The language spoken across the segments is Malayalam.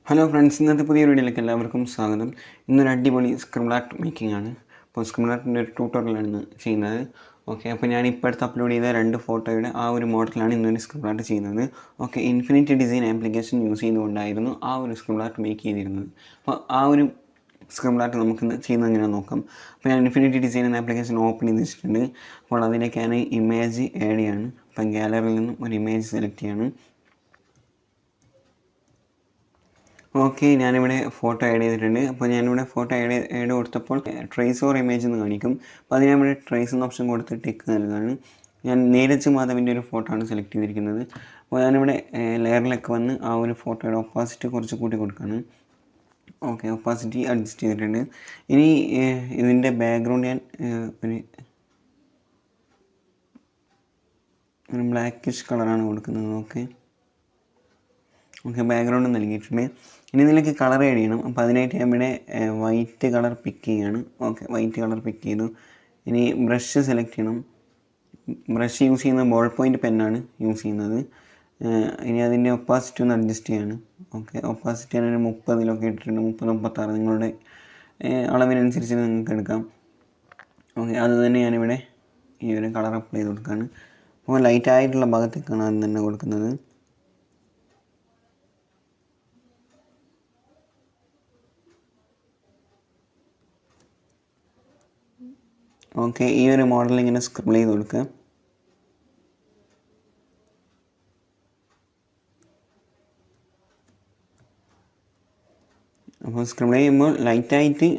ഹലോ ഫ്രണ്ട്സ്, ഇന്നത്തെ പുതിയ വീഡിയോയിലേക്ക് എല്ലാവർക്കും സ്വാഗതം. ഇന്നൊരു അടിപൊളി സ്ക്രിബിൾ ആർട്ട് മേക്കിംഗ് ആണ്. അപ്പോൾ സ്ക്രിബിൾ ആർട്ടിൻ്റെ ഒരു ട്യൂട്ടോറിയലാണ് ഇന്ന് ചെയ്യുന്നത്. ഓക്കെ, അപ്പോൾ ഞാൻ ഇപ്പോൾ അടുത്ത് അപ്ലോഡ് ചെയ്ത 2 ഫോട്ടോയുടെ ആ ഒരു മോഡലാണ് ഇന്നൊരു സ്ക്രിബിൾ ആർട്ട് ചെയ്യുന്നത്. Okay, infinity design application use ചെയ്തുകൊണ്ടായിരുന്നു ആ ഒരു സ്ക്രിബിൾ ആർട്ട് മേക്ക് ചെയ്തിരുന്നത്. അപ്പോൾ ആ ഒരു സ്ക്രിബിൾ ആർട്ട് നമുക്കിന്ന് ചെയ്യുന്നത് എങ്ങനെ നോക്കാം. അപ്പോൾ ഞാൻ ഇൻഫിനിറ്റി ഡിസൈൻ എന്ന ആപ്ലിക്കേഷൻ ഓപ്പൺ ചെയ്ത് വെച്ചിട്ടുണ്ട്. അപ്പോൾ അതിലേക്ക് ഞാൻ ഇമേജ് ആഡ് ചെയ്യാണ്. അപ്പം ഗാലറിയിൽ നിന്നും ഒരു ഇമേജ് സെലക്ട് ചെയ്യാണ്. ഓക്കെ, ഞാനിവിടെ ഫോട്ടോ ആഡ് ചെയ്തിട്ടുണ്ട്. അപ്പോൾ ഞാനിവിടെ ഫോട്ടോ ആഡ് കൊടുത്തപ്പോൾ ട്രേസ് ഓർ ഇമേജ് എന്ന് കാണിക്കും. അപ്പോൾ അതിന് നമ്മുടെ ട്രേസ് എന്ന ഓപ്ഷൻ കൊടുത്ത് ടിക്ക് നൽകുകയാണ്. ഞാൻ നീരജ് മാധവിൻ്റെ ഒരു ഫോട്ടോ ആണ് സെലക്ട് ചെയ്തിരിക്കുന്നത്. അപ്പോൾ ഞാനിവിടെ ലെയറിലൊക്കെ വന്ന് ആ ഒരു ഫോട്ടോയുടെ ഒപ്പാസിറ്റി കുറച്ച് കൂട്ടി കൊടുക്കുകയാണ്. ഓക്കെ, ഒപ്പാസിറ്റി അഡ്ജസ്റ്റ് ചെയ്തിട്ടുണ്ട്. ഇനി ഇതിൻ്റെ ബാക്ക്ഗ്രൗണ്ട് ഞാൻ ഒരു ബ്ലാക്കിഷ് കളറാണ് കൊടുക്കുന്നത്. ഓക്കെ, ബാക്ക്ഗ്രൗണ്ട് നൽകിയിട്ടുണ്ട്. ഇനി ഇതിലേക്ക് കളർ ആഡ് ചെയ്യണം. അപ്പോൾ അതിനായിട്ട് ഞാൻ ഇവിടെ വൈറ്റ് കളർ പിക്ക് ചെയ്യുകയാണ്. ഓക്കെ, വൈറ്റ് കളർ പിക്ക് ചെയ്തു. ഇനി ബ്രഷ് സെലക്ട് ചെയ്യണം. ബ്രഷ് യൂസ് ചെയ്യുന്നത് ബോൾ പോയിൻറ്റ് പെന്നാണ് യൂസ് ചെയ്യുന്നത്. ഇനി അതിൻ്റെ ഒപ്പാസിറ്റി ഒന്ന് അഡ്ജസ്റ്റ് ചെയ്യാണ്. ഓക്കെ, ഒപ്പാസിറ്റി ഞാനൊരു 30 ഇട്ടിട്ടുണ്ട്. 30-36 നിങ്ങളുടെ അളവിനനുസരിച്ച് നിങ്ങൾക്ക് എടുക്കാം. ഓക്കെ, അത് തന്നെ ഞാനിവിടെ ഈ ഒരു കളർ അപ്ലൈ ചെയ്ത് കൊടുക്കുകയാണ്. അപ്പോൾ ലൈറ്റായിട്ടുള്ള ഭാഗത്തേക്കാണ് അത് തന്നെ കൊടുക്കുന്നത്. ഓക്കെ, ഈ ഒരു മോഡൽ ഇങ്ങനെ സ്ക്രിബിൾ ചെയ്ത് കൊടുക്കുക. അപ്പോൾ സ്ക്രിബിൾ ചെയ്യുമ്പോൾ ലൈറ്റായിട്ട്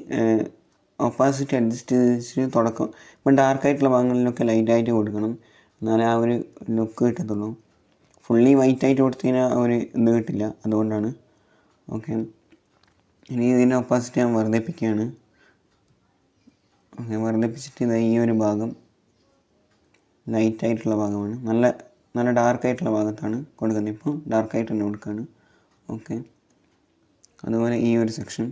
ഒപ്പാസിറ്റി അഡ്ജസ്റ്റ് ചെയ്ത് തുടക്കം. ഇപ്പം ഡാർക്കായിട്ടുള്ള ഭാഗങ്ങളിലൊക്കെ ലൈറ്റായിട്ട് കൊടുക്കണം, എന്നാലേ ആ ഒരു ലുക്ക് കിട്ടത്തുള്ളൂ. ഫുള്ളി വൈറ്റായിട്ട് കൊടുത്തു കഴിഞ്ഞാൽ ആ ഒരു ഇത് കിട്ടില്ല, അതുകൊണ്ടാണ്. ഓക്കെ, ഇനി ഇതിൻ്റെ ഒപ്പാസിറ്റി ഞാൻ വർദ്ധിപ്പിക്കുകയാണ്. ഓക്കെ, വർദ്ധിപ്പിച്ചിട്ട് ഇതാ ഈ ഒരു ഭാഗം ലൈറ്റായിട്ടുള്ള ഭാഗമാണ്. നല്ല ഡാർക്കായിട്ടുള്ള ഭാഗത്താണ് കൊടുക്കുന്നത്. ഇപ്പോൾ ഡാർക്കായിട്ട് തന്നെ കൊടുക്കുകയാണ്. ഓക്കെ, അതുപോലെ ഈ ഒരു സെക്ഷൻ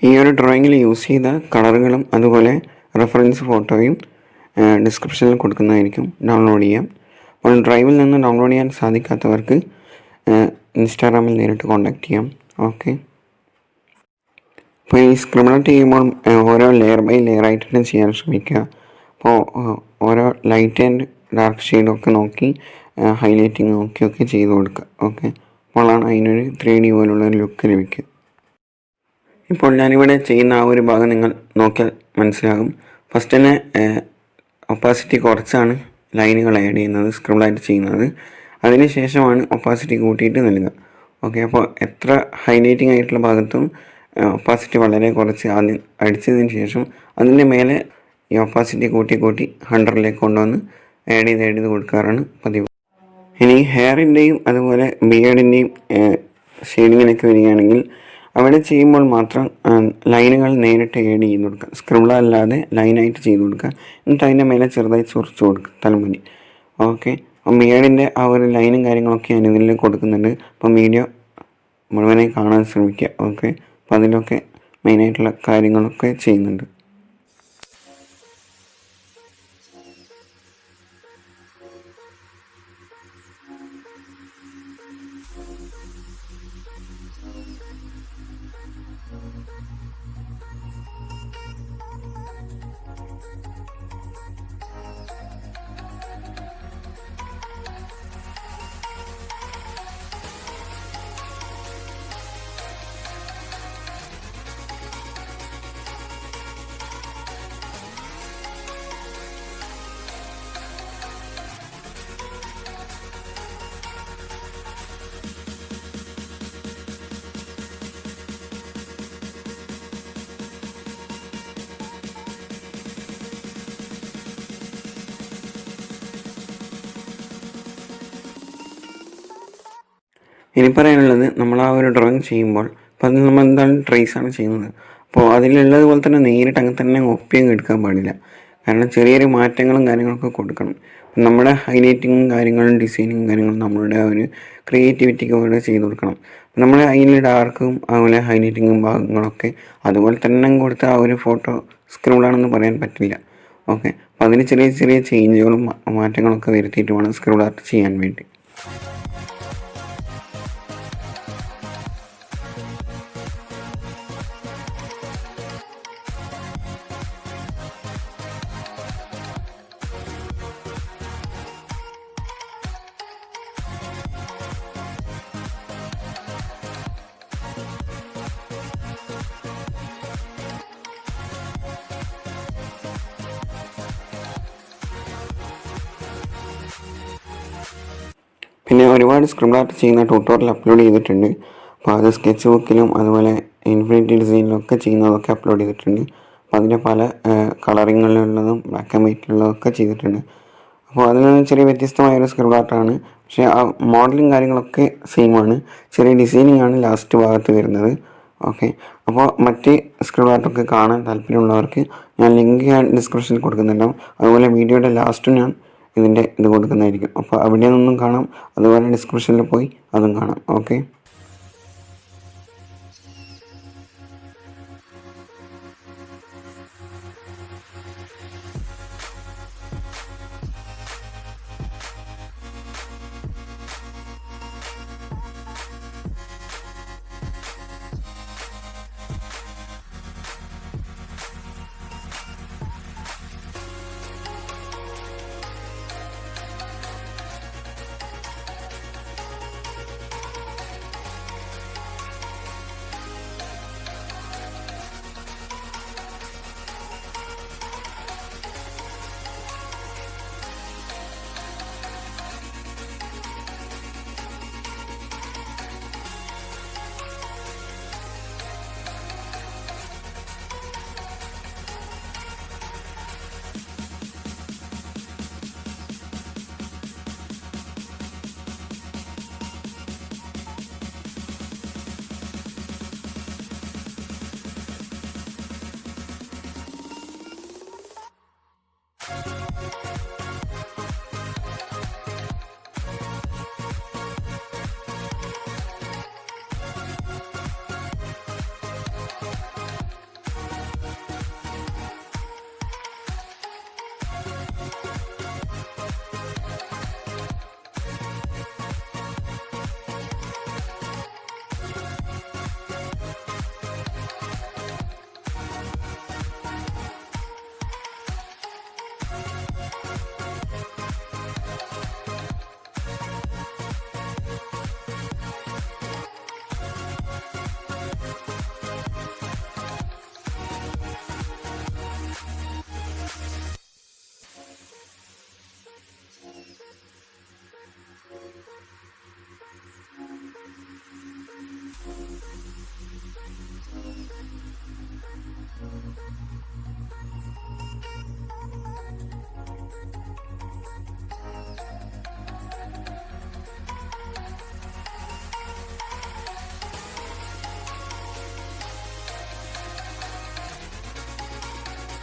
ഈ ഒരു ഡ്രോയിങ്ങിൽ യൂസ് ചെയ്ത കളറുകളും അതുപോലെ റെഫറൻസ് ഫോട്ടോയും ഡിസ്ക്രിപ്ഷനിൽ കൊടുക്കുന്നതായിരിക്കും. ഡൗൺലോഡ് ചെയ്യാം. അപ്പോൾ ഡ്രൈവിൽ നിന്ന് ഡൗൺലോഡ് ചെയ്യാൻ സാധിക്കാത്തവർക്ക് ഇൻസ്റ്റാഗ്രാമിൽ നേരിട്ട് കോൺടാക്റ്റ് ചെയ്യാം. ഓക്കെ, അപ്പോൾ ഈ സ്ക്രിബിൾ ആർട്ട് ചെയ്യുമ്പോൾ ഓരോ ലെയർ ബൈ ലെയർ ആയിട്ട് തന്നെ ചെയ്യാൻ ശ്രമിക്കുക. അപ്പോൾ ഓരോ ലൈറ്റ് ആൻഡ് ഡാർക്ക് ഷെയ്ഡൊക്കെ നോക്കി ഹൈലൈറ്റിങ് നോക്കിയൊക്കെ ചെയ്ത് കൊടുക്കുക. ഓക്കെ, അപ്പോഴാണ് അതിനൊരു 3D പോലുള്ള ഒരു ലുക്ക് ലഭിക്കുക. ഇപ്പോൾ ഞാനിവിടെ ചെയ്യുന്ന ആ ഒരു ഭാഗം നിങ്ങൾ നോക്കിയാൽ മനസ്സിലാകും. ഫസ്റ്റ് തന്നെ ഒപ്പാസിറ്റി കുറച്ചാണ് ലൈനുകൾ ആഡ് ചെയ്യുന്നത്, സ്ക്രിബിൾ ആയിട്ട് ചെയ്യുന്നത്. അതിന് ശേഷമാണ് ഒപ്പാസിറ്റി കൂട്ടിയിട്ട് നൽകുക. ഓക്കെ, അപ്പോൾ എത്ര ഹൈലൈറ്റിംഗ് ആയിട്ടുള്ള ഭാഗത്തും ഒപ്പാസിറ്റി വളരെ കുറച്ച് ആദ്യം അടിച്ചതിന് ശേഷം അതിൻ്റെ മേലെ ഈ ഒപ്പാസിറ്റി കൂട്ടി 100ലേക്ക് കൊണ്ടുവന്ന് ആഡ് ചെയ്ത് കൊടുക്കാറാണ് പതിവ്. ഇനി ഹെയറിൻ്റെയും അതുപോലെ ബിയേർഡിൻ്റെയും ഷെയ്ഡിങ്ങിനൊക്കെ വരികയാണെങ്കിൽ അവിടെ ചെയ്യുമ്പോൾ മാത്രം ലൈനുകൾ നേരിട്ട് ആഡ് ചെയ്ത് കൊടുക്കുക. സ്ക്രിബിൾ അല്ലാതെ ലൈനായിട്ട് ചെയ്ത് കൊടുക്കുക. എന്നിട്ട് അതിൻ്റെ മേലെ ചെറുതായി ചൊറിച്ച് കൊടുക്കുക തലമുടി. ഓക്കെ, അപ്പം ബിയേർഡിൻ്റെ ആ ഒരു ലൈനും കാര്യങ്ങളൊക്കെ ഞാൻ ഇതിൽ കൊടുക്കുന്നുണ്ട്. അപ്പം വീഡിയോ മുഴുവനായി കാണാൻ ശ്രമിക്കുക. ഓക്കെ, അപ്പോൾ അതിലൊക്കെ മെയിനായിട്ടുള്ള കാര്യങ്ങളൊക്കെ ചെയ്യുന്നുണ്ട്. ഇനി പറയാനുള്ളത്, നമ്മൾ ആ ഒരു ഡ്രോയിങ് ചെയ്യുമ്പോൾ അപ്പോൾ അത് നമ്മൾ എന്താണ് ട്രേസാണ് ചെയ്യുന്നത്. അപ്പോൾ അതിലുള്ളത് പോലെ തന്നെ നേരിട്ട് അങ്ങനെ തന്നെ ഒപ്പിയും എടുക്കാൻ പാടില്ല. കാരണം ചെറിയൊരു മാറ്റങ്ങളും കാര്യങ്ങളൊക്കെ കൊടുക്കണം. നമ്മുടെ ഹൈലൈറ്റിങ്ങും കാര്യങ്ങളും ഡിസൈനിങ്ങും കാര്യങ്ങളും നമ്മളുടെ ആ ഒരു ക്രിയേറ്റിവിറ്റിക്ക് വേണ്ടി ചെയ്ത് കൊടുക്കണം. നമ്മൾ അതിൽ ഡാർക്കും അതുപോലെ ഹൈലൈറ്റിങ്ങും ഭാഗങ്ങളൊക്കെ അതുപോലെ തന്നെ കൊടുത്ത ആ ഒരു ഫോട്ടോ സ്ക്രിബിളാണെന്ന് പറയാൻ പറ്റില്ല. ഓക്കെ, അപ്പോൾ അതിന് ചെറിയ ചെറിയ ചേഞ്ചുകളും മാറ്റങ്ങളൊക്കെ വരുത്തിയിട്ട് വേണം സ്ക്രിബിൾ ആർട്ട് ചെയ്യാൻ വേണ്ടി. പിന്നെ ഒരുപാട് സ്ക്രിബിൾ ആർട്ട് ചെയ്യുന്ന ട്യൂട്ടോറിയൽ അപ്ലോഡ് ചെയ്തിട്ടുണ്ട്. അപ്പോൾ അത് സ്കെച്ച് ബുക്കിലും അതുപോലെ ഇൻഫിനിറ്റി ഡിസൈനിലൊക്കെ ചെയ്യുന്നതൊക്കെ അപ്ലോഡ് ചെയ്തിട്ടുണ്ട്. അപ്പോൾ അതിൻ്റെ പല കളറിങ്ങിലുള്ളതും ബ്ലാക്ക് ആൻഡ് വൈറ്റിലുള്ളതൊക്കെ ചെയ്തിട്ടുണ്ട്. അപ്പോൾ അതിൽ നിന്ന് ചെറിയ വ്യത്യസ്തമായൊരു സ്ക്രിബിൾ ആർട്ടാണ്. പക്ഷേ ആ മോഡലും കാര്യങ്ങളൊക്കെ സെയിമാണ്. ചെറിയ ഡിസൈനിങ് ആണ് ലാസ്റ്റ് ഭാഗത്ത് വരുന്നത്. ഓക്കെ, അപ്പോൾ മറ്റ് സ്ക്രിബിൾ ആർട്ടൊക്കെ കാണാൻ താല്പര്യമുള്ളവർക്ക് ഞാൻ ലിങ്ക് ഡിസ്ക്രിപ്ഷനിൽ കൊടുക്കുന്നുണ്ടാവും. അതുപോലെ വീഡിയോയുടെ ലാസ്റ്റും ഞാൻ ഇതിൻ്റെ ഇത് കൊടുക്കുന്നതായിരിക്കും. അപ്പോൾ അവിടെ നിന്നും കാണാം, അതുപോലെ ഡിസ്ക്രിപ്ഷനിൽ പോയി അതും കാണാം. ഓക്കെ.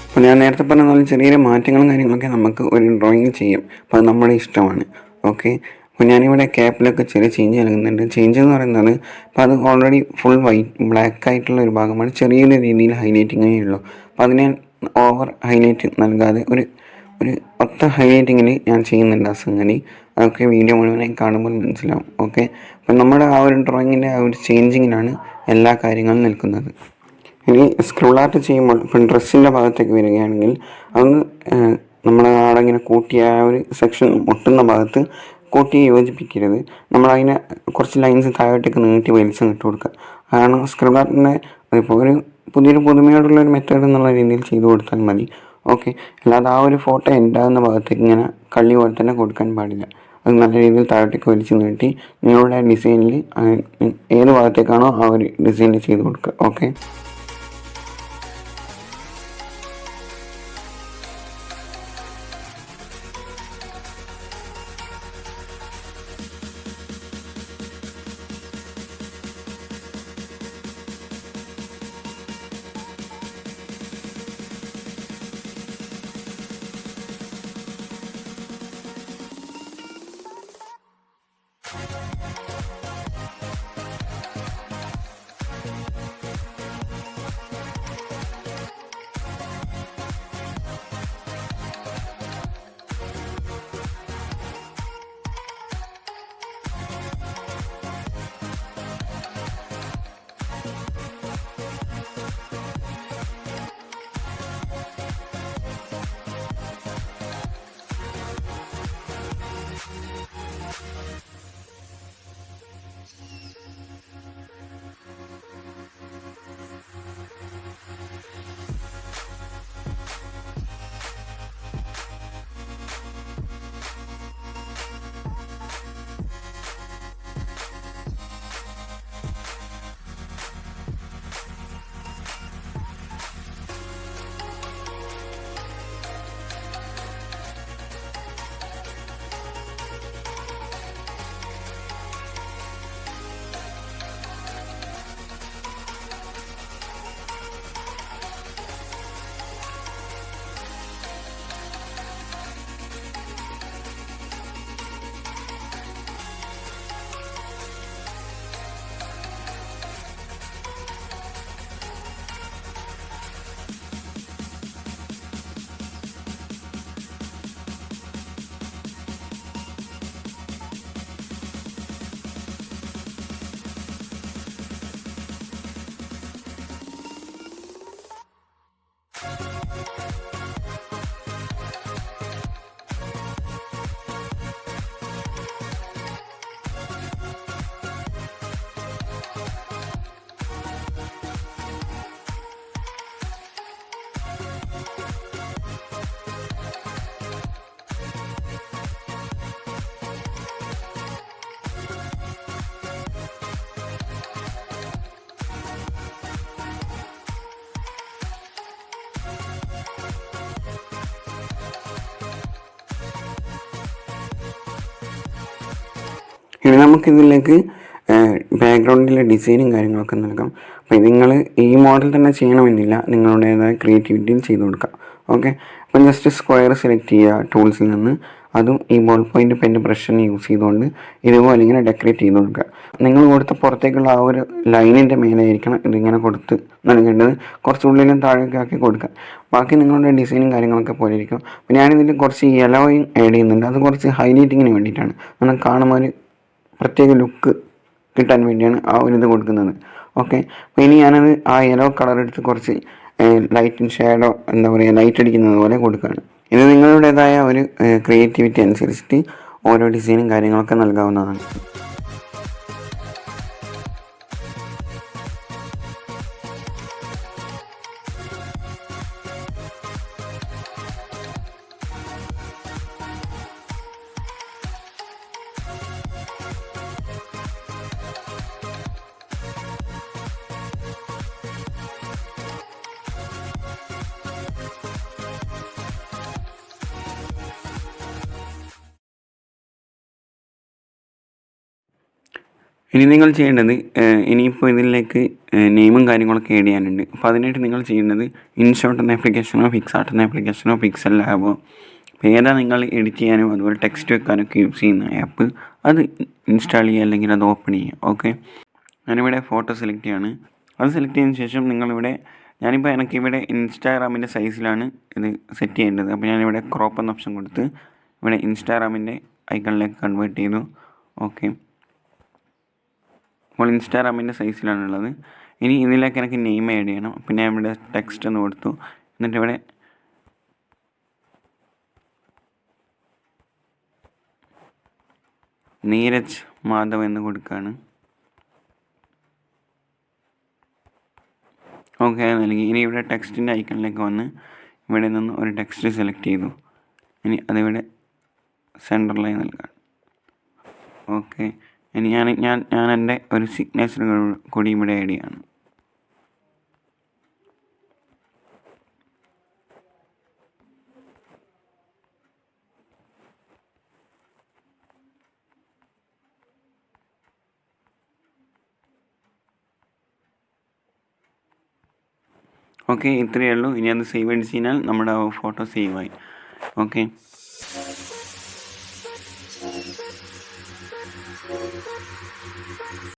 അപ്പോൾ ഞാൻ നേരത്തെ പറഞ്ഞ പോലെ ചെറിയ മാറ്റങ്ങളും കാര്യങ്ങളൊക്കെ നമുക്ക് ഒരു ഡ്രോയിങ്ങിൽ ചെയ്യാം. അപ്പോൾ അത് നമ്മുടെ ഇഷ്ടമാണ്. ഓക്കെ, അപ്പോൾ ഞാനിവിടെ ക്യാപ്പിലൊക്കെ ചെറിയ ചേഞ്ച് നൽകുന്നുണ്ട്. ചേഞ്ച് എന്ന് പറയുന്നത് അപ്പോൾ അത് ഓൾറെഡി ഫുൾ ബ്ലാക്ക് ആയിട്ടുള്ള ഒരു ഭാഗമാണ്. ചെറിയൊരു രീതിയിൽ ഹൈലൈറ്റിങ്ങേ ഉള്ളൂ. അപ്പോൾ അതിനെ ഓവർ ഹൈലൈറ്റ് നൽകാതെ ഒരു ഒത്ത ഹൈലൈറ്റിങ്ങിൽ ഞാൻ ചെയ്യുന്നുണ്ട് ആ സംഗതി. അതൊക്കെ വീഡിയോ മുഴുവനായി കാണുമ്പോൾ മനസ്സിലാവും. ഓക്കെ, അപ്പോൾ നമ്മുടെ ആ ഒരു ഡ്രോയിങ്ങിൻ്റെ ആ ഒരു ചേഞ്ചിങ്ങിലാണ് എല്ലാ കാര്യങ്ങളും നിൽക്കുന്നത്. ഇനി സ്ക്രിബിൾ ആർട്ട് ചെയ്യുമ്പോൾ ഇപ്പം ഡ്രസ്സിൻ്റെ ഭാഗത്തേക്ക് വരികയാണെങ്കിൽ അതൊന്ന് നമ്മൾ അവിടെ ഇങ്ങനെ കൂട്ടിയ ആ ഒരു സെക്ഷൻ ഒട്ടുന്ന ഭാഗത്ത് കൂട്ടി യോജിപ്പിക്കരുത്. നമ്മളതിനെ കുറച്ച് ലൈൻസ് താഴോട്ടേക്ക് നീട്ടി വലിച്ചും ഇട്ട് കൊടുക്കുക. കാരണം സ്ക്രിബിൾ ആർട്ടിൻ്റെ അതിപ്പോൾ ഒരു പുതുമയോടുള്ളൊരു മെത്തേഡ് എന്നുള്ള രീതിയിൽ ചെയ്തു കൊടുത്താൽ മതി. ഓക്കെ, അല്ലാതെ ആ ഒരു ഫോട്ടോ ഉണ്ടാകുന്ന ഭാഗത്തേക്ക് ഇങ്ങനെ കള്ളി പോലെ തന്നെ കൊടുക്കാൻ പാടില്ല. അത് നല്ല രീതിയിൽ താഴോട്ടേക്ക് വലിച്ച് നീട്ടി നിങ്ങളുടെ ഡിസൈനിൽ ഏത് ഭാഗത്തേക്കാണോ ആ ഒരു ഡിസൈനിൽ ചെയ്ത് കൊടുക്കുക. ഓക്കെ. നമുക്കിതിലേക്ക് ബാക്ക്ഗ്രൗണ്ടിലെ ഡിസൈനും കാര്യങ്ങളൊക്കെ നൽകാം. അപ്പോൾ നിങ്ങൾ ഈ മോഡൽ തന്നെ ചെയ്യണമെന്നില്ല, നിങ്ങളുടേതായ ക്രിയേറ്റിവിറ്റിയിൽ ചെയ്ത് കൊടുക്കാം. ഓക്കെ, അപ്പം ജസ്റ്റ് സ്ക്വയർ സെലക്ട് ചെയ്യുക ടൂൾസിൽ നിന്ന്. അതും ഈ ബോൾ പോയിൻ്റ് പെൻ ബ്രഷിന് യൂസ് ചെയ്തുകൊണ്ട് ഇതുപോലെ ഇങ്ങനെ ഡെക്കറേറ്റ് ചെയ്ത് കൊടുക്കുക. നിങ്ങൾ കൊടുത്ത പുറത്തേക്കുള്ള ആ ഒരു ലൈനിൻ്റെ മേലെയായിരിക്കണം ഇതിങ്ങനെ കൊടുത്ത് നൽകേണ്ടത്. കുറച്ചുള്ളിലും താഴേക്ക് ആക്കി കൊടുക്കുക. ബാക്കി നിങ്ങളുടെ ഡിസൈനും കാര്യങ്ങളൊക്കെ പോലെ ഇരിക്കും. അപ്പോൾ ഞാനിതിൽ കുറച്ച് യെലോയും ആഡ് ചെയ്യുന്നുണ്ട്. അത് കുറച്ച് ഹൈലൈറ്റിങ്ങിന് വേണ്ടിയിട്ടാണ്. നമ്മൾ കാണുമ്പോൾ ഒരു പ്രത്യേക ലുക്ക് കിട്ടാൻ വേണ്ടിയാണ് ആ ഒരു ഇത് കൊടുക്കുന്നത്. ഓക്കെ, അപ്പോൾ ഇനി ഞാനത് ആ യെല്ലോ കളർ എടുത്ത് കുറച്ച് ലൈറ്റിൻ ഷേഡോ എന്താ പറയുക ലൈറ്റ് അടിക്കുന്നത് പോലെ കൊടുക്കുകയാണ്. ഇത് നിങ്ങളുടേതായ ഒരു ക്രിയേറ്റിവിറ്റി അനുസരിച്ചിട്ട് ഓരോ ഡിസൈനും കാര്യങ്ങളൊക്കെ നൽകാവുന്നതാണ്. ഇനി നിങ്ങൾ ചെയ്യേണ്ടത് ഇനിയിപ്പോൾ ഇതിലേക്ക് നെയിമും കാര്യങ്ങളൊക്കെ ആഡ് ചെയ്യാനുണ്ട്. അപ്പോൾ അതിനായിട്ട് നിങ്ങൾ ചെയ്യേണ്ടത് ഇൻഷോട്ട് എന്ന ആപ്ലിക്കേഷനോ പിക്സാർട്ട് എന്ന ആപ്ലിക്കേഷനോ പിക്സൽ ലാബോ ഏതാ നിങ്ങൾ എഡിറ്റ് ചെയ്യാനും അതുപോലെ ടെക്സ്റ്റ് വെക്കാനൊക്കെ യൂസ് ചെയ്യുന്ന ആപ്പ് അത് ഇൻസ്റ്റാൾ ചെയ്യുക, അല്ലെങ്കിൽ അത് ഓപ്പൺ ചെയ്യുക. ഓക്കെ, ഞാനിവിടെ ഫോട്ടോ സെലക്ട് ചെയ്യാണ്. അത് സെലക്ട് ചെയ്തതിന് ശേഷം നിങ്ങളിവിടെ ഞാനിപ്പോൾ എനിക്കിവിടെ ഇൻസ്റ്റാഗ്രാമിൻ്റെ സൈസിലാണ് ഇത് സെറ്റ് ചെയ്യേണ്ടത്. അപ്പോൾ ഞാനിവിടെ ക്രോപ്പ് എന്ന ഓപ്ഷൻ കൊടുത്ത് ഇവിടെ ഇൻസ്റ്റാഗ്രാമിൻ്റെ ഐക്കണിലേക്ക് കൺവേർട്ട് ചെയ്തു. ഓക്കെ, അപ്പോൾ ഇൻസ്റ്റാഗ്രാമിൻ്റെ സൈസിലാണുള്ളത്. ഇനി ഇതിലേക്ക് എനിക്ക് നെയിം ആഡ് ചെയ്യണം. പിന്നെ ഞാൻ ഇവിടെ ടെക്സ്റ്റ് എന്ന് കൊടുത്തു. എന്നിട്ട് ഇവിടെ നീരജ് മാധവ് എന്ന് കൊടുക്കുകയാണ്. ഓക്കെ, നൽകി. ഇനി ഇവിടെ ടെക്സ്റ്റിൻ്റെ ഐക്കണിലേക്ക് വന്ന് ഇവിടെ നിന്ന് ഒരു ടെക്സ്റ്റ് സെലക്ട് ചെയ്തു. ഇനി അതിവിടെ സെൻറ്ററിലായി നൽകാം. ഓക്കെ, ഇനി ഞാൻ എൻ്റെ ഒരു സിഗ്നേച്ചർ കൂടി ഇവിടെ ആഡ് ചെയ്യാണ്. ഓക്കെ, ഇത്രയേ ഉള്ളൂ. ഇനി അത് സേവ് അടിച്ച് കഴിഞ്ഞാൽ നമ്മുടെ ഫോട്ടോ സേവായി. ഓക്കെ.